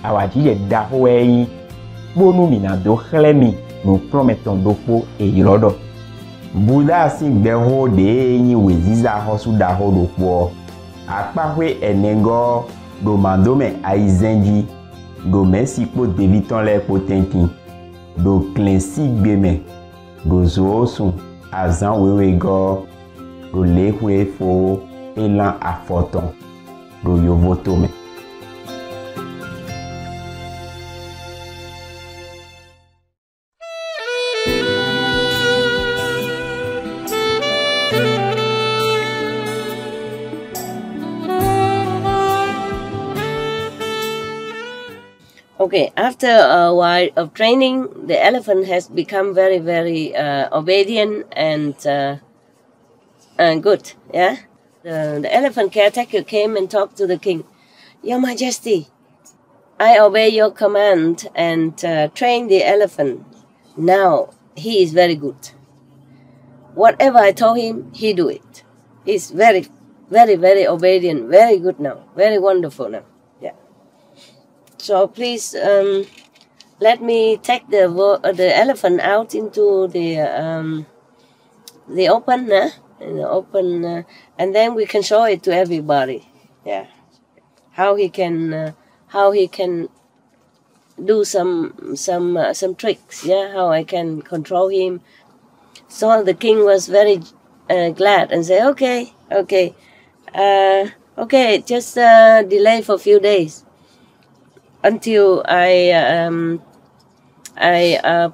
awajije dahoei bonu mina do khlemi no prometon do po eyirodo Buddha si gbeho de yin weziza hosu daho do po apahwe enengo do mandome aizenji do mesipo deviton le potenkin do klensi gbeme do zoosun azan wewego do lehwe fo elan afoton do yovotome. Okay, after a while of training, the elephant has become very, very obedient and good. Yeah, the elephant caretaker came and talked to the king. Your Majesty, I obey your command and train the elephant. Now he is very good. Whatever I told him, he do it. He's very, very, very obedient. Very good now. Very wonderful now. So please let me take the elephant out into the open, and then we can show it to everybody. Yeah, how he can do some tricks. Yeah, how I can control him. So the king was very glad and said, okay, just delay for a few days. Until I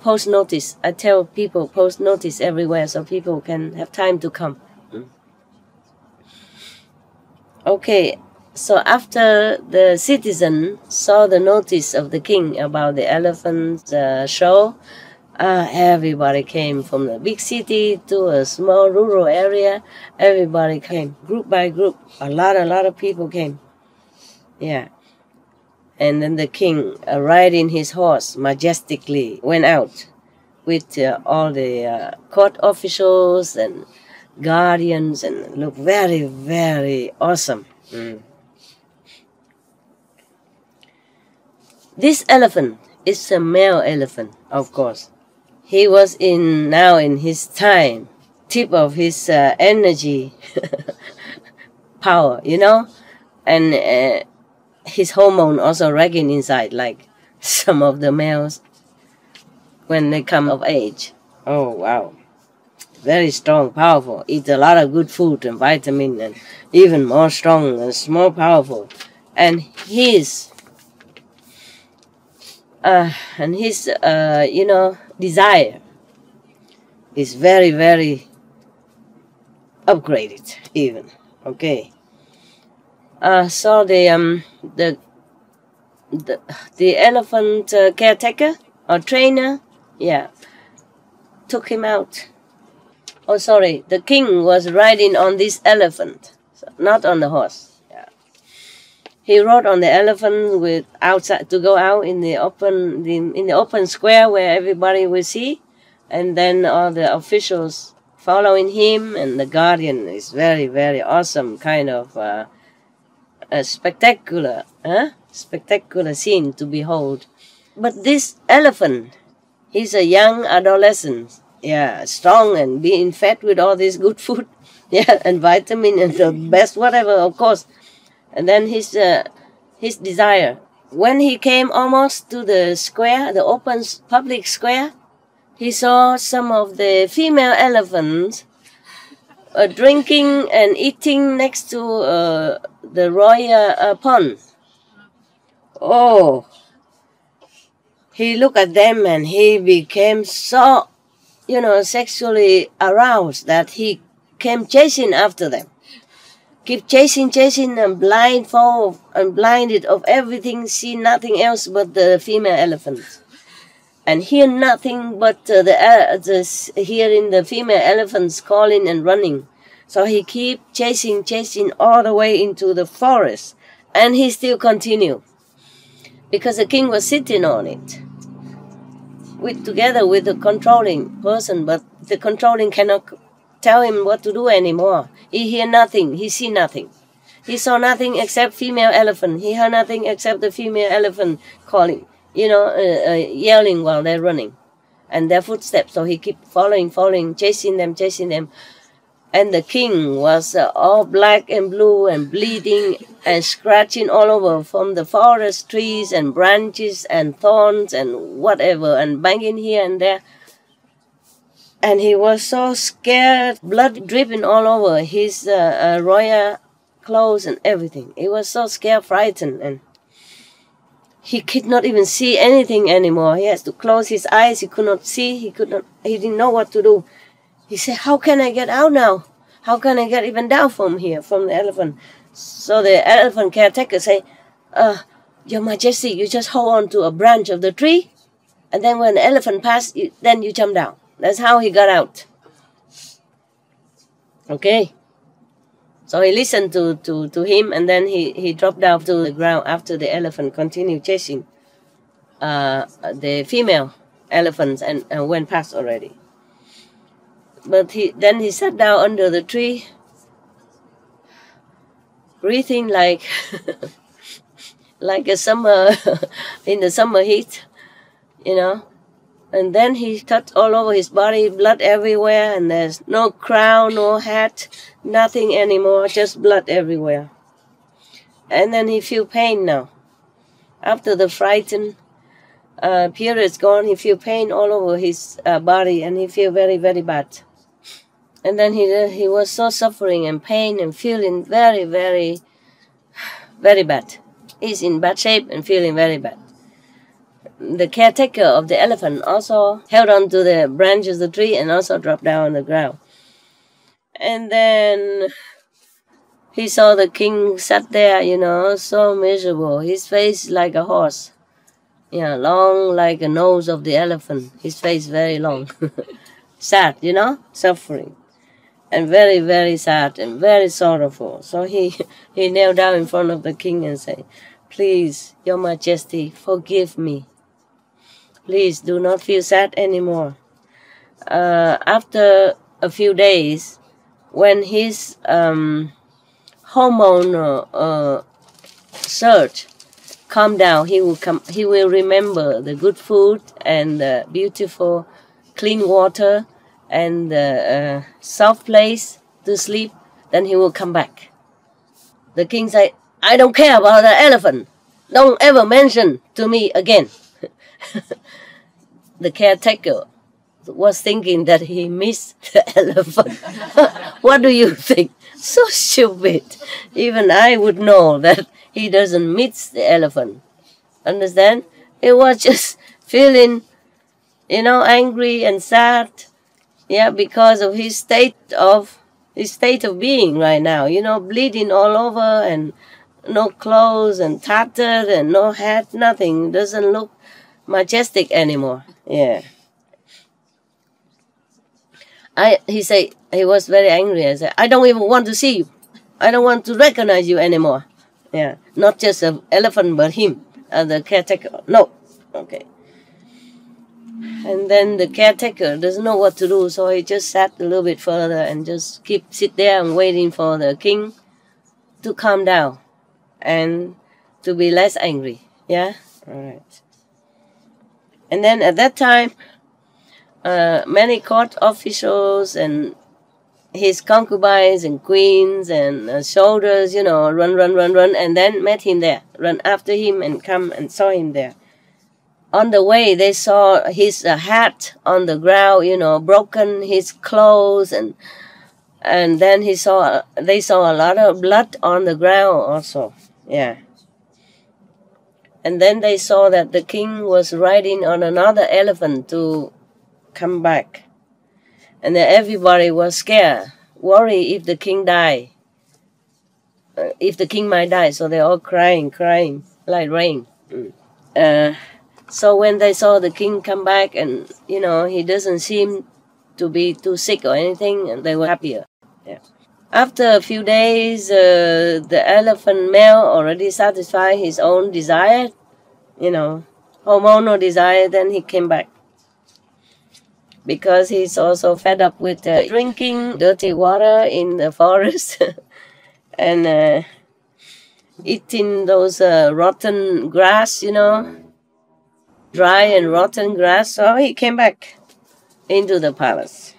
post notice. I tell people post notice everywhere so people can have time to come. Okay, so after the citizen saw the notice of the king about the elephant show, everybody came from the big city to a small rural area. Everybody came, group by group. A lot of people came. Yeah. And then the king, riding his horse majestically, went out with all the court officials and guardians, and looked very, very awesome. This elephant is a male elephant, of course. He was now in his time, tip of his energy, power, and his hormone also raging inside, like some of the males when they come of age. Oh, wow. Very strong, powerful. Eat a lot of good food and vitamin, and even more strong and more powerful. And his desire is very, very upgraded even. Okay. So the elephant caretaker or trainer, took him out. Oh, sorry, the king was riding on this elephant, not on the horse. Yeah, he rode on the elephant with outside to go out in the open square where everybody will see, and then all the officials following him, and the guardian is very, very awesome kind of. A spectacular scene to behold. But this elephant, he's a young adolescent, strong and being fed with all this good food, and vitamin and the best whatever, of course. And then his desire. When he came almost to the square, the open public square, he saw some of the female elephants drinking and eating next to the royal pond. Oh, he looked at them and he became so, sexually aroused that he came chasing after them. Keep chasing and blindfold and blinded of everything, see nothing else but the female elephants. And hear nothing but hearing the female elephants calling and running. So he keep chasing all the way into the forest. And he still continued. Because the king was sitting on it. Together with the controlling person. But the controlling cannot tell him what to do anymore. He hear nothing. He see nothing. He saw nothing except female elephant. He heard nothing except the female elephant calling, yelling while they're running, and their footsteps. So he kept following, chasing them. And the king was all black and blue and bleeding and scratching all over from the forest trees and branches and thorns and whatever, and banging here and there. And he was so scared, blood dripping all over his royal clothes and everything. He was so scared, frightened, and he could not even see anything anymore. He has to close his eyes. He could not see. He didn't know what to do. He said, how can I get out now? How can I get even down from here, from the elephant? So the elephant caretaker say, Your Majesty, you just hold on to a branch of the tree, and then when the elephant passes, then you jump down. That's how he got out. Okay. So he listened to him, and then he dropped down to the ground after the elephant continued chasing the female elephants and went past already. But then he sat down under the tree, breathing like like a summer in the summer heat, And then he touched all over his body, blood everywhere, and there's no crown, no hat, nothing anymore, just blood everywhere. And then he feel pain now. After the frightened period is gone, he feel pain all over his body, and he feel very, very bad. And then he was so suffering and pain and feeling very, very, very bad. He's in bad shape and feeling very bad. The caretaker of the elephant also held on to the branches of the tree and also dropped down on the ground. And then he saw the king sat there, so miserable. His face like a horse. Long like a nose of the elephant. His face very long. Sad, suffering. And very, very sad and very sorrowful. So he knelt down in front of the king and said, Please, Your Majesty, forgive me. Please do not feel sad anymore. After a few days, when his hormone surge calm down, he will remember the good food and the beautiful clean water and the soft place to sleep. Then he will come back. The king said, I don't care about the elephant. Don't ever mention to me again. The caretaker was thinking that he missed the elephant. What do you think? So stupid. Even I would know that he doesn't miss the elephant. Understand? It was just feeling, angry and sad. Because of his state of being right now. Bleeding all over and no clothes and tattered and no hat, nothing. Doesn't look majestic anymore. He said, he was very angry. I said, I don't even want to see you. I don't want to recognize you anymore. Not just an elephant, but him, the caretaker. No. Okay. And then the caretaker doesn't know what to do, so he just sat a little bit further and just sit there and waiting for the king to calm down and to be less angry. All right. And then at that time, many court officials and his concubines and queens and soldiers, run, and then met him there, run after him and come and saw him there. On the way, they saw his hat on the ground, broken, his clothes, and then they saw a lot of blood on the ground also. And then they saw that the king was riding on another elephant to come back. And then everybody was scared, worried if the king died, if the king might die. So they're all crying like rain. So when they saw the king come back and, he doesn't seem to be too sick or anything, and they were happier. After a few days, the elephant male already satisfied his own desire, hormonal desire, then he came back. Because he's also fed up with drinking dirty water in the forest. And eating those rotten grass, you know, dry and rotten grass. So he came back into the palace.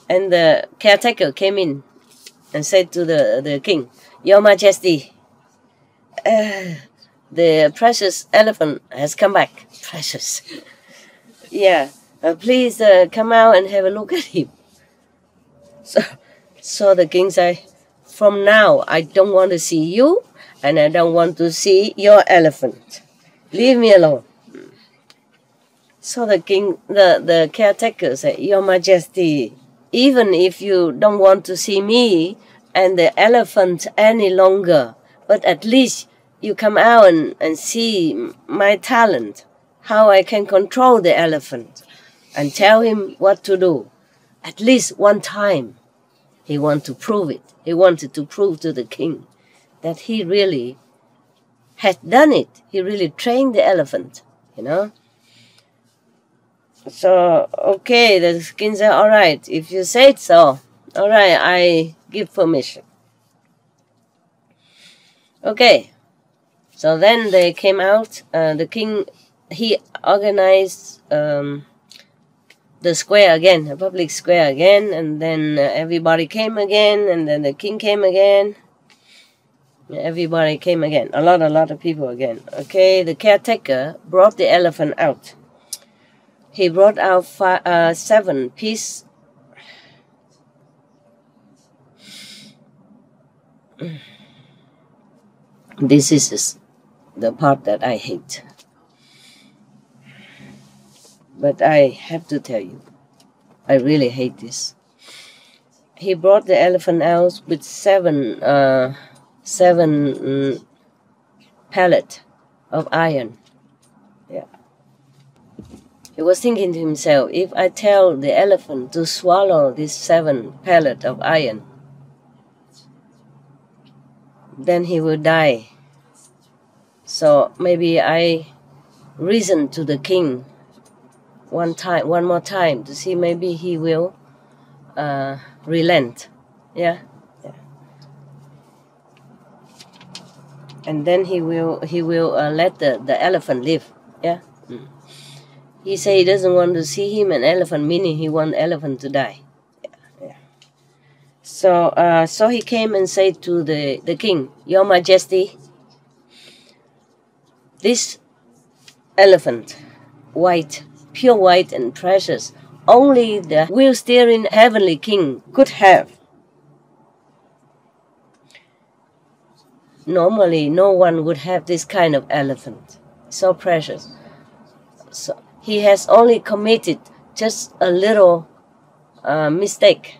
And the caretaker came in and said to the king, "Your Majesty, the precious elephant has come back." Precious. Yeah. Please come out and have a look at him. So the king said, "From now, I don't want to see you, and I don't want to see your elephant. Leave me alone." So the king, the caretaker said, "Your Majesty, even if you don't want to see me and the elephant any longer, but at least you come out and see my talent, how I can control the elephant and tell him what to do. At least one time." He wanted to prove it. He wanted to prove to the king that he really had done it. He really trained the elephant, you know. So, okay, the king said, "All right, if you say it so, all right, I give permission." Okay, so then they came out. The king, he organized the square again, a public square again, and then everybody came again, and then the king came again. Everybody came again, a lot of people again. Okay, the caretaker brought the elephant out. He brought out 7 pieces. This is the part that I hate. But I have to tell you, I really hate this. He brought the elephant out with 7 pallets of iron. Yeah. He was thinking to himself, if I tell the elephant to swallow these 7 pallets of iron, then he will die. So maybe I reason to the king one more time to see maybe he will relent. Yeah. And then he will let the elephant live. Yeah. He say he doesn't want to see him an elephant, meaning he want elephant to die. Yeah. So he came and said to the king, "Your Majesty, this elephant, white, pure white and precious, only the wheel-steering heavenly king could have. Normally, no one would have this kind of elephant, so precious. So he has only committed just a little mistake.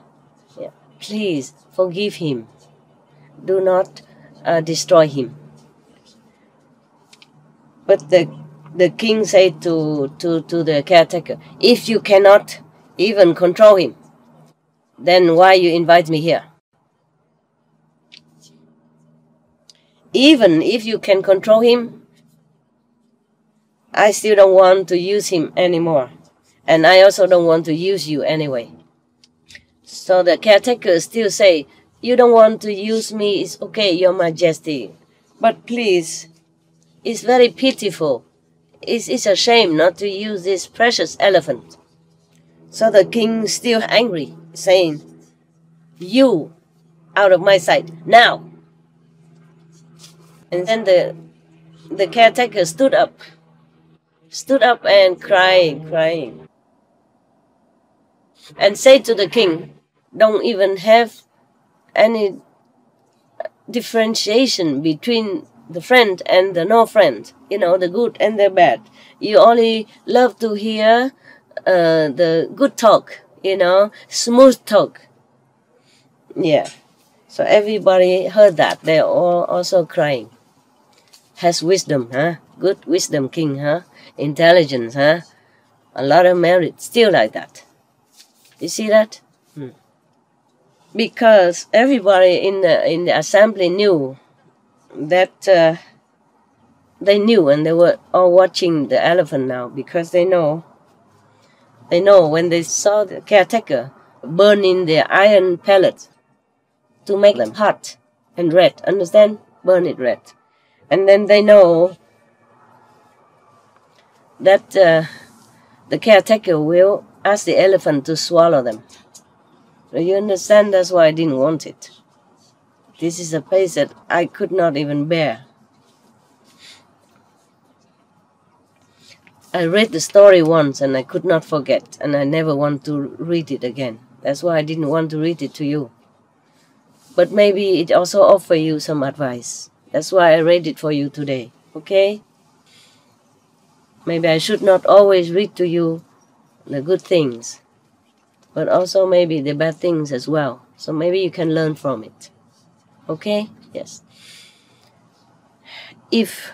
Yeah. Please forgive him. Do not destroy him." But the king said to the caretaker, "If you cannot even control him, then why you invite me here? Even if you can control him, I still don't want to use him anymore. And I also don't want to use you anyway." So the caretaker still say, "You don't want to use me, it's okay, Your Majesty. But please, it's very pitiful. It's a shame not to use this precious elephant." So the king still angry, saying, "You, out of my sight, now." And then the caretaker stood up and crying, and said to the king, "Don't even have any differentiation between the friend and the no friend, you know, the good and the bad. You only love to hear the good talk, you know, smooth talk." Yeah. So everybody heard that. They're all also crying. Has wisdom, huh? Good wisdom king, huh? Intelligence, huh? A lot of merit. Still like that. You see that? Because everybody in the assembly knew that they knew, and they were all watching the elephant now, because they know when they saw the caretaker burning the iron pellets to make them hot and red, understand? burn it red. And then they know that the caretaker will ask the elephant to swallow them. So you understand, that's why I didn't want it. This is a place that I could not even bear. I read the story once and I could not forget, and I never want to read it again. That's why I didn't want to read it to you. But maybe it also offers you some advice. That's why I read it for you today, okay? Maybe I should not always read to you the good things, but also maybe the bad things as well. So maybe you can learn from it, okay? Yes. If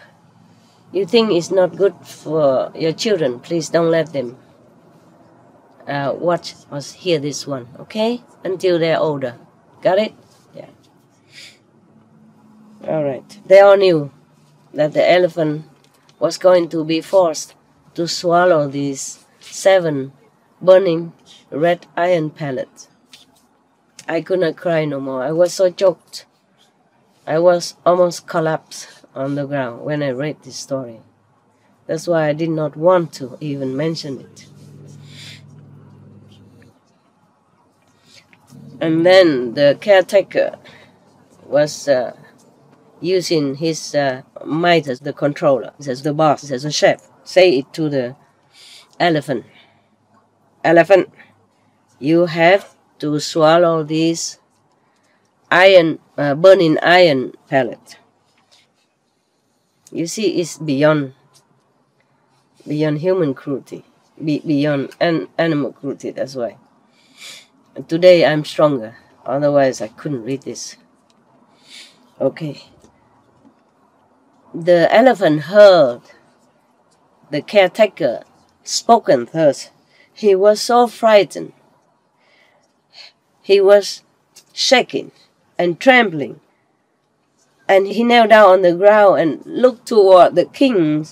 you think it's not good for your children, please don't let them watch or hear this one, okay? Until they're older. Got it? Yeah. All right. They all knew that the elephant was going to be forced to swallow these 7 burning red iron pellets. I could not cry no more. I was so choked. I was almost collapsed on the ground when I read this story. That's why I did not want to even mention it. And then the caretaker was using his might as the controller, as the boss, as a chef. Say it to the elephant. Elephant, you have to swallow these iron, burning iron pellet. You see, it's beyond human cruelty, beyond animal cruelty, that's why. And today I'm stronger, otherwise I couldn't read this. Okay. The elephant heard the caretaker spoken thus. He was so frightened. He was shaking and trembling. And he knelt down on the ground and looked toward the king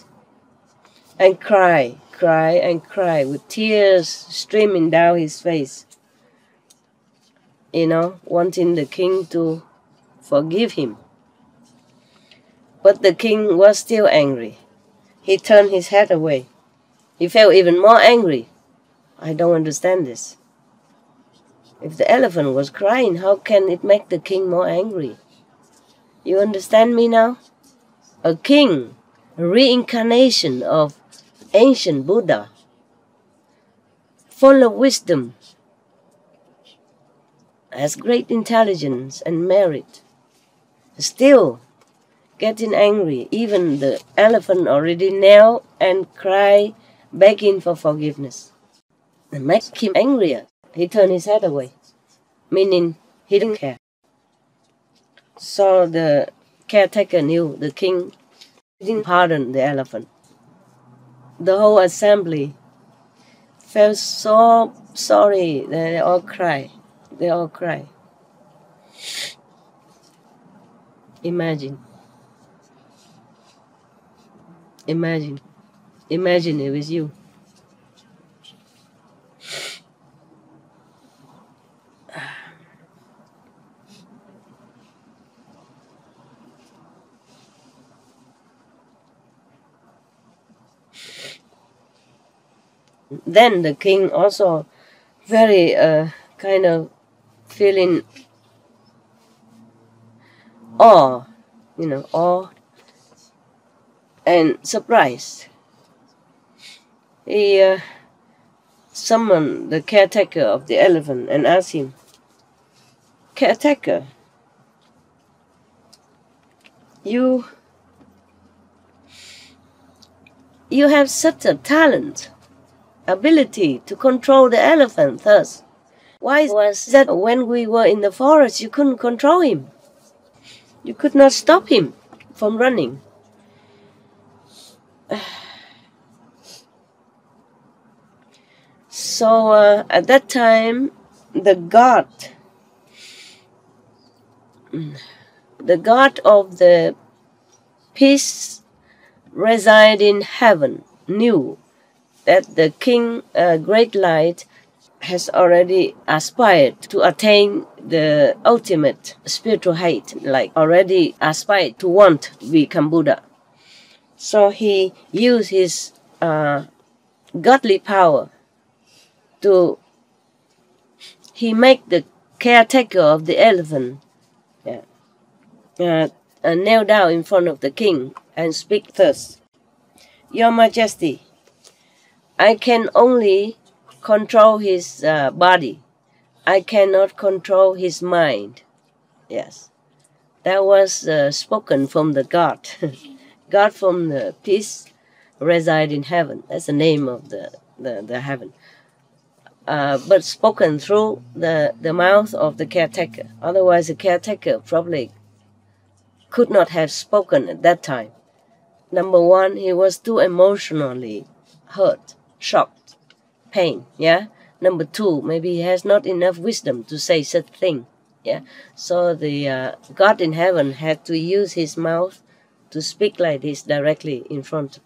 and cried with tears streaming down his face. You know, wanting the king to forgive him. But the king was still angry. He turned his head away. He felt even more angry. I don't understand this. If the elephant was crying, how can it make the king more angry? You understand me now? A king, a reincarnation of ancient Buddha, full of wisdom, has great intelligence and merit, still getting angry. Even the elephant already knelt and cried, begging for forgiveness. It makes him angrier. He turned his head away, meaning he didn't care. So the caretaker knew the king didn't pardon the elephant. The whole assembly felt so sorry that they all cried. They all cried. Imagine it was you. Then the king also very kind of feeling awe, awe and surprised. He summoned the caretaker of the elephant and asked him, "Caretaker, you have such a talent, ability to control the elephant thus. Why was that when we were in the forest you couldn't control him? You could not stop him from running." So at that time, the god of the peace reside in heaven knew that the king, great light, has already aspired to attain the ultimate spiritual height, like already aspired to want to become Buddha. So he used his godly power to, he make the caretaker of the elephant kneel down in front of the king and speak thus: Your Majesty, I can only control his body. I cannot control his mind. Yes, that was spoken from the God. God from the peace reside in heaven. That's the name of the heaven. But spoken through the mouth of the caretaker. Otherwise, the caretaker probably could not have spoken at that time. Number one, he was too emotionally hurt, shocked, pain, yeah? Number two, maybe he has not enough wisdom to say such thing, yeah? So the God in heaven had to use his mouth to speak like this directly in front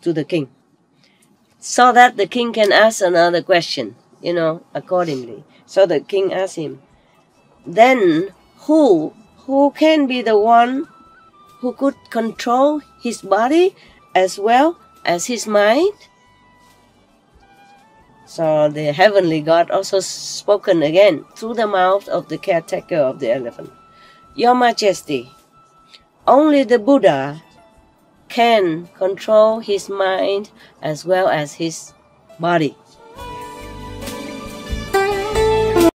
to the king, so that the king can ask another question, accordingly. So the king asked him, then who can be the one who could control his body as well as his mind? So the heavenly God also spoken again through the mouth of the caretaker of the elephant. Your Majesty, only the Buddha can control his mind as well as his body.